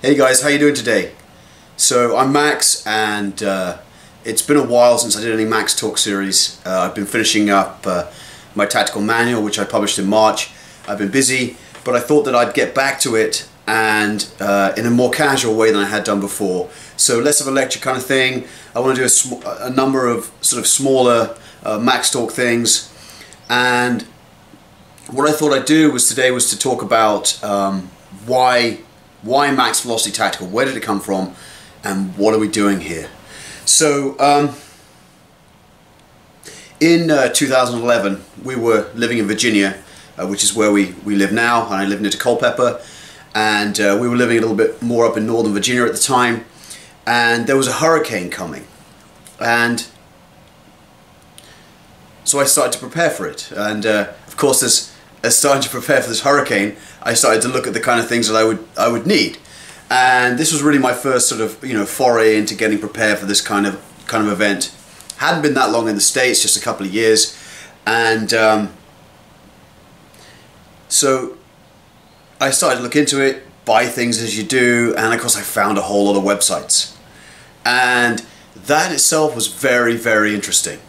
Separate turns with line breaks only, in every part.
Hey guys, how you doing today? So I'm Max, and it's been a while since I did any Max Talk series. I've been finishing up my tactical manual, which I published in March. I've been busy, but I thought that I'd get back to it and in a more casual way than I had done before. So less of a lecture kind of thing. I want to do a number of sort of smaller Max Talk things, and what I thought I'd do today was to talk about why Max Velocity Tactical, where did it come from, and what are we doing here? So in 2011 we were living in Virginia, which is where we live now, and I live near to Culpeper, and we were living a little bit more up in northern Virginia at the time, and there was a hurricane coming, and so I started to prepare for it. And of course, as starting to prepare for this hurricane, I started to look at the kind of things that I would need, and this was really my first sort of foray into getting prepared for this kind of event. Hadn't been that long in the States, just a couple of years, and so I started to look into it, buy things as you do, and of course I found a whole lot of websites, and that itself was very, very interesting.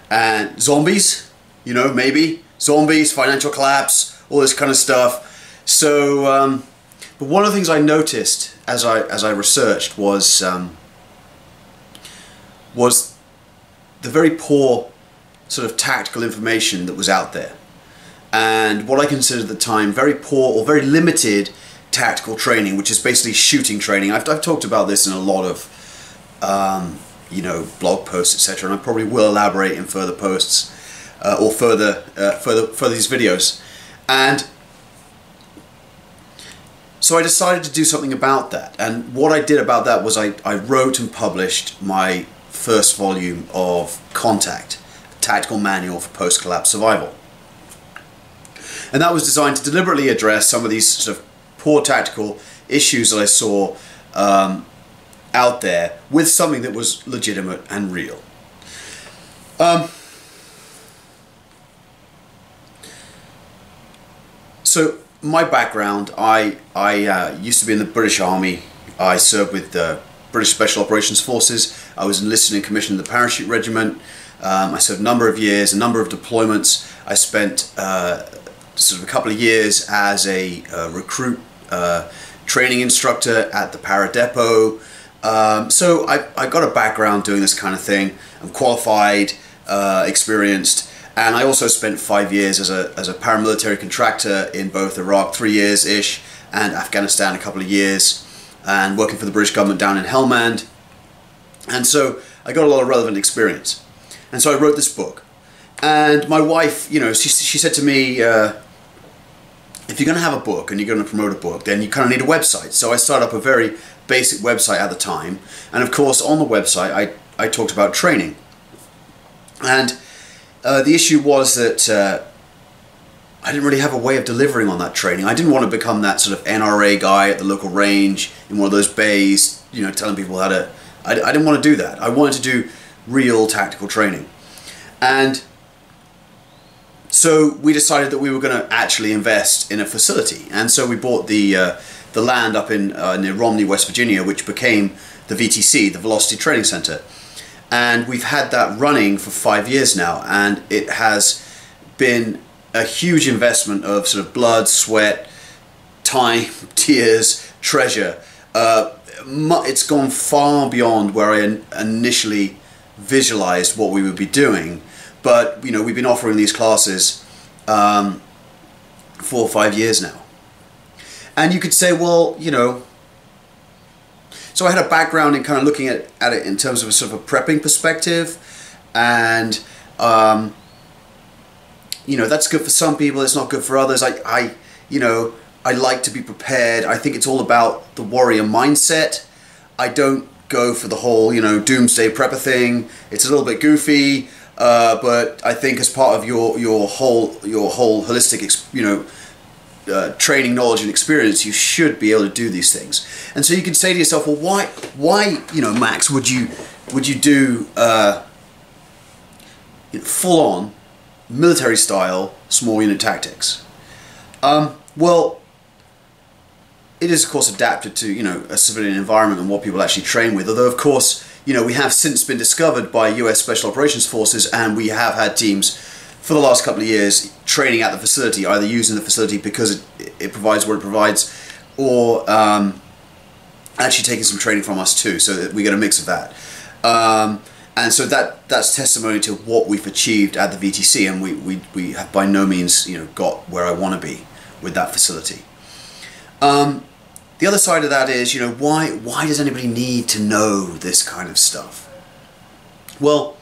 And zombies, maybe zombies, financial collapse, all this kind of stuff. So, but one of the things I noticed as I researched was the very poor sort of tactical information that was out there, and what I considered at the time very poor or very limited tactical training, which is basically shooting training. I've talked about this in a lot of blog posts, etc., and I probably will elaborate in further posts or further these videos. And so I decided to do something about that, and what I did about that was I wrote and published my first volume of Contact, a tactical manual for post-collapse survival. And that was designed to deliberately address some of these sort of poor tactical issues that I saw out there with something that was legitimate and real. So my background, I used to be in the British Army. I served with the British Special Operations Forces. I was enlisted and commissioned in the Parachute Regiment. I served a number of years, a number of deployments. I spent sort of a couple of years as a recruit training instructor at the Para Depot. So I got a background doing this kind of thing. I'm qualified, experienced, and I also spent 5 years as a paramilitary contractor in both Iraq, 3 years-ish, and Afghanistan a couple of years, and working for the British government down in Helmand. And so I got a lot of relevant experience. And so I wrote this book. And my wife, she said to me, if you're going to have a book and you're going to promote a book, then you kind of need a website. So I started up a very basic website at the time, and of course on the website I talked about training. And the issue was that I didn't really have a way of delivering on that training. I didn't want to become that sort of NRA guy at the local range in one of those bays, telling people how to... I didn't want to do that. I wanted to do real tactical training. And so we decided that we were going to actually invest in a facility, and so we bought the land up in near Romney, West Virginia, which became the VTC, the Velocity Training Center. And we've had that running for 5 years now, and it has been a huge investment of sort of blood, sweat, time, tears, treasure. It's gone far beyond where I initially visualized what we would be doing, but we've been offering these classes 4 or 5 years now. And you could say, well, so I had a background in kind of looking at it in terms of a sort of a prepping perspective, and that's good for some people, it's not good for others. I like to be prepared. I think it's all about the warrior mindset. I don't go for the whole doomsday prepper thing. It's a little bit goofy, but I think as part of your whole holistic training, knowledge, and experience, you should be able to do these things. And so you can say to yourself, well, why, Max, would you do full-on military-style small unit tactics? Well, it is of course adapted to, you know, a civilian environment and what people actually train with. Although of course, you know, we have since been discovered by US Special Operations Forces, and we have had teams for the last couple of years training at the facility, either using the facility because it provides what it provides, or actually taking some training from us too, so that we get a mix of that. And so that's testimony to what we've achieved at the VTC, and we have by no means, you know, got where I want to be with that facility. The other side of that is, you know, why does anybody need to know this kind of stuff? Well,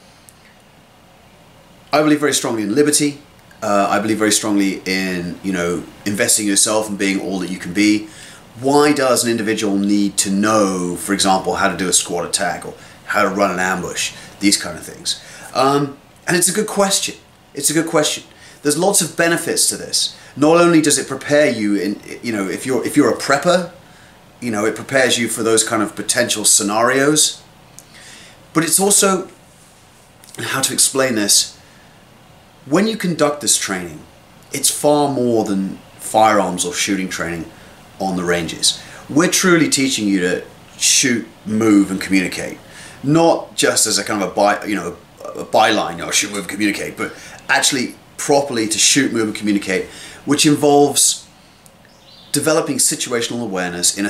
I believe very strongly in liberty. I believe very strongly in, you know, investing in yourself and being all that you can be. Why does an individual need to know, for example, how to do a squad attack or how to run an ambush, these kind of things? And it's a good question. It's a good question. There's lots of benefits to this. Not only does it prepare you in, you know, if you're a prepper, you know, it prepares you for those kind of potential scenarios. But it's also, how to explain this, when you conduct this training, it's far more than firearms or shooting training on the ranges. We're truly teaching you to shoot, move, and communicate. Not just as a kind of a byline, you know, shoot, move, communicate, but actually properly to shoot, move, and communicate, which involves developing situational awareness in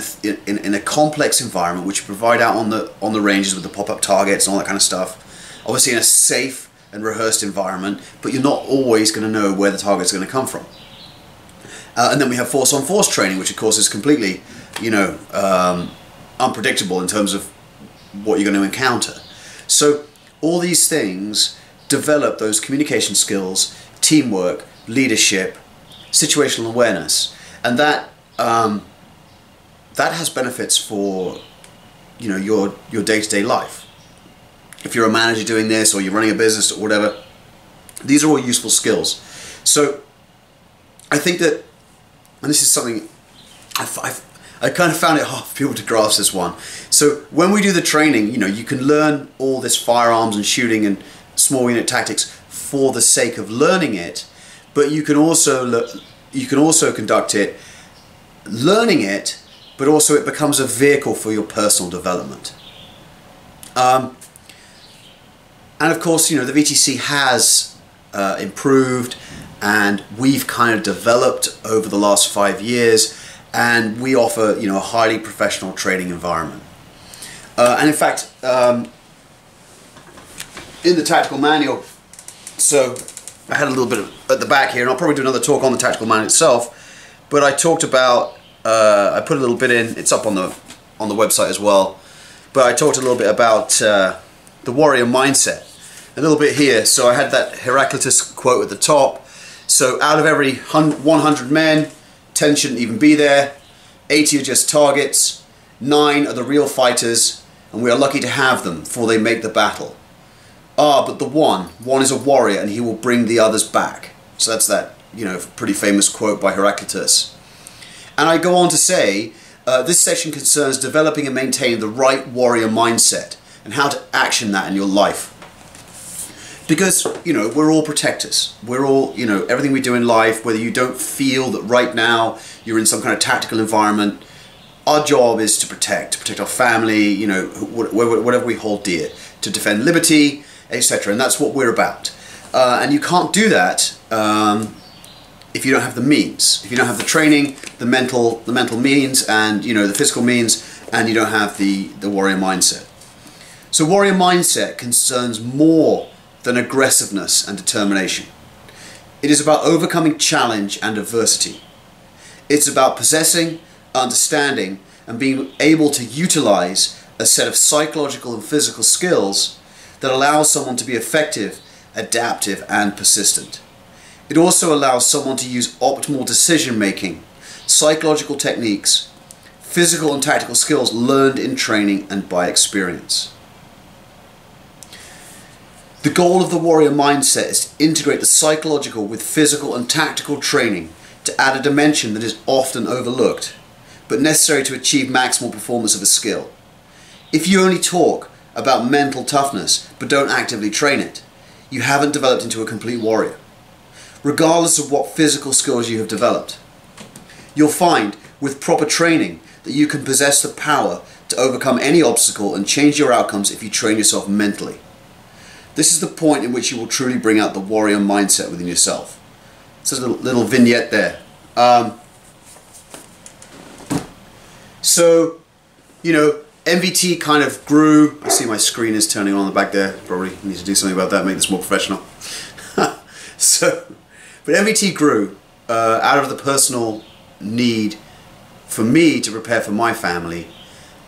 a complex environment, which you provide out on the ranges with the pop-up targets and all that kind of stuff. Obviously in a safe and rehearsed environment, but you're not always going to know where the target's going to come from. And then we have force-on-force training, which of course is completely, you know, unpredictable in terms of what you're going to encounter. So all these things develop those communication skills, teamwork, leadership, situational awareness, and that has benefits for, you know, your day-to-day life. If you're a manager doing this, or you're running a business or whatever, these are all useful skills. So I think that, and this is something I kind of found it hard for people to grasp this one. So when we do the training, you know, you can learn all this firearms and shooting and small unit tactics for the sake of learning it, but you can also conduct it learning it, but also it becomes a vehicle for your personal development. And of course, you know, the VTC has improved, and we've kind of developed over the last 5 years, and we offer, you know, a highly professional training environment. And in fact, in the tactical manual, so I had a little bit of, at the back here, and I'll probably do another talk on the tactical manual itself, but I talked about, I put a little bit in, it's up on the website as well, but I talked a little bit about the warrior mindset. A little bit here, so I had that Heraclitus quote at the top. So out of every 100 men, 10 shouldn't even be there, 80 are just targets, 9 are the real fighters, and we are lucky to have them, for they make the battle. Ah, but the one is a warrior, and he will bring the others back. So that's that, you know, pretty famous quote by Heraclitus. And I go on to say, this section concerns developing and maintaining the right warrior mindset, and how to action that in your life. Because, you know, we're all protectors. We're all, you know, everything we do in life, whether you don't feel that right now you're in some kind of tactical environment, our job is to protect our family, you know, whatever we hold dear, to defend liberty, etc. And that's what we're about. And you can't do that if you don't have the means. If you don't have the training, the mental means, and, you know, the physical means, and you don't have the warrior mindset. So warrior mindset concerns more than aggressiveness and determination. It is about overcoming challenge and adversity. It's about possessing, understanding, and being able to utilize a set of psychological and physical skills that allows someone to be effective, adaptive, and persistent. It also allows someone to use optimal decision making, psychological techniques, physical and tactical skills learned in training and by experience. The goal of the warrior mindset is to integrate the psychological with physical and tactical training to add a dimension that is often overlooked, but necessary to achieve maximal performance of a skill. If you only talk about mental toughness but don't actively train it, you haven't developed into a complete warrior, regardless of what physical skills you have developed. You'll find with proper training that you can possess the power to overcome any obstacle and change your outcomes if you train yourself mentally. This is the point in which you will truly bring out the warrior mindset within yourself. So there's a little vignette there. So, you know, MVT kind of grew. I see my screen is turning on the back there. Probably need to do something about that, make this more professional. But MVT grew out of the personal need for me to prepare for my family,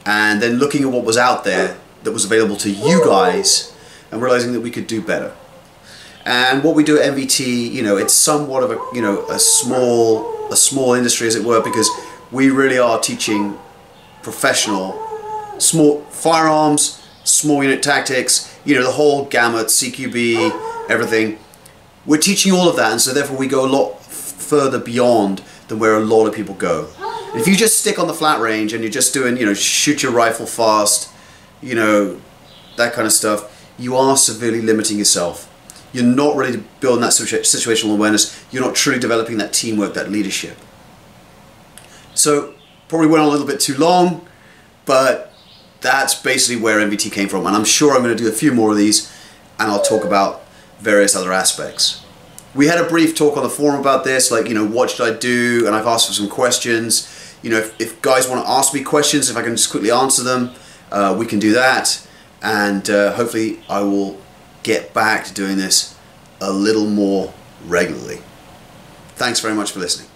and then looking at what was out there that was available to you guys and realizing that we could do better. And what we do at MVT, you know, it's somewhat of a, you know, a small industry, as it were, because we really are teaching professional small firearms, small unit tactics, you know, the whole gamut, CQB, everything. We're teaching all of that, and so therefore we go a lot further beyond than where a lot of people go. And if you just stick on the flat range and you're just doing, you know, shoot your rifle fast, you know, that kind of stuff, you are severely limiting yourself. You're not really building that situational awareness. You're not truly developing that teamwork, that leadership. So probably went on a little bit too long, but that's basically where MVT came from. And I'm sure I'm going to do a few more of these, and I'll talk about various other aspects. We had a brief talk on the forum about this, like, you know, what should I do? And I've asked for some questions. You know, if guys want to ask me questions, if I can just quickly answer them, we can do that. And hopefully I will get back to doing this a little more regularly. Thanks very much for listening.